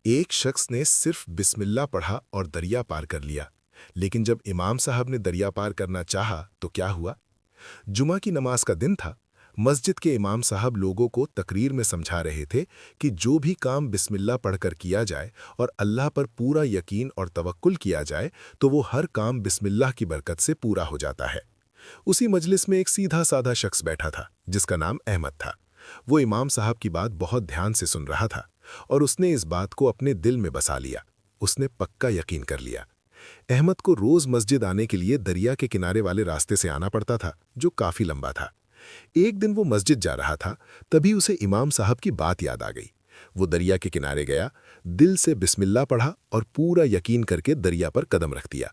एक शख्स ने सिर्फ बिस्मिल्लाह पढ़ा और दरिया पार कर लिया। लेकिन जब इमाम साहब ने दरिया पार करना चाहा तो क्या हुआ? जुमा की नमाज का दिन था। मस्जिद के इमाम साहब लोगों को तकरीर में समझा रहे थे कि जो भी काम बिस्मिल्लाह पढ़कर किया जाए और अल्लाह पर पूरा यकीन और तवक्कुल किया जाए तो वो हर काम बिस्मिल्लाह की बरकत से पूरा हो जाता है। उसी मजलिस में एक सीधा साधा शख्स बैठा था जिसका नाम अहमद था। वो इमाम साहब की बात बहुत ध्यान से सुन रहा था और उसने इस बात को अपने दिल में बसा लिया। उसने पक्का यकीन कर लिया। अहमद को रोज मस्जिद आने के लिए दरिया के किनारे वाले रास्ते से आना पड़ता था, जो काफी लंबा था। एक दिन वो मस्जिद जा रहा था, तभी उसे इमाम साहब की बात याद आ गई। वो दरिया के किनारे गया, दिल से बिस्मिल्लाह पढ़ा और पूरा यकीन करके दरिया पर कदम रख दिया।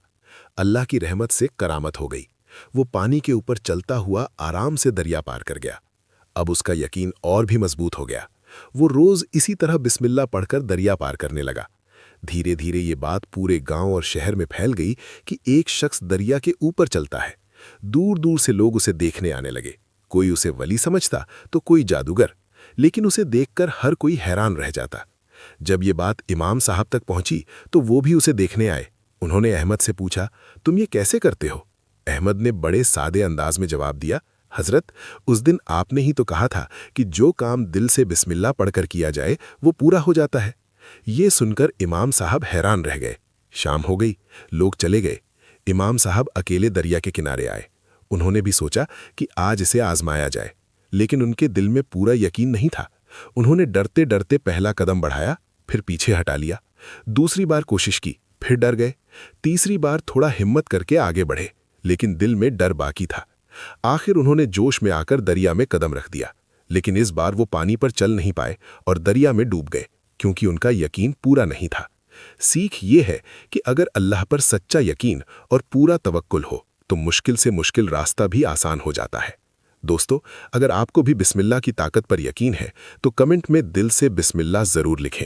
अल्लाह की रहमत से करामत हो गई। वो पानी के ऊपर चलता हुआ आराम से दरिया पार कर गया। अब उसका यकीन और भी मजबूत हो गया। वो रोज इसी तरह बिस्मिल्लाह पढ़कर दरिया पार करने लगा। धीरे धीरे ये बात पूरे गांव और शहर में फैल गई कि एक शख्स दरिया के ऊपर चलता है। दूर दूर से लोग उसे देखने आने लगे। कोई उसे वली समझता तो कोई जादूगर, लेकिन उसे देखकर हर कोई हैरान रह जाता। जब ये बात इमाम साहब तक पहुंची तो वो भी उसे देखने आए। उन्होंने अहमद से पूछा, तुम ये कैसे करते हो? अहमद ने बड़े सादे अंदाज में जवाब दिया, हजरत, उस दिन आपने ही तो कहा था कि जो काम दिल से बिस्मिल्लाह पढ़कर किया जाए वो पूरा हो जाता है। ये सुनकर इमाम साहब हैरान रह गए। शाम हो गई, लोग चले गए। इमाम साहब अकेले दरिया के किनारे आए। उन्होंने भी सोचा कि आज इसे आजमाया जाए, लेकिन उनके दिल में पूरा यकीन नहीं था। उन्होंने डरते डरते पहला कदम बढ़ाया, फिर पीछे हटा लिया। दूसरी बार कोशिश की, फिर डर गए। तीसरी बार थोड़ा हिम्मत करके आगे बढ़े, लेकिन दिल में डर बाकी था। आखिर उन्होंने जोश में आकर दरिया में कदम रख दिया, लेकिन इस बार वो पानी पर चल नहीं पाए और दरिया में डूब गए, क्योंकि उनका यकीन पूरा नहीं था। सीख ये है कि अगर अल्लाह पर सच्चा यकीन और पूरा तवक्कुल हो तो मुश्किल से मुश्किल रास्ता भी आसान हो जाता है। दोस्तों, अगर आपको भी बिस्मिल्लाह की ताकत पर यकीन है तो कमेंट में दिल से बिस्मिल्लाह जरूर लिखें।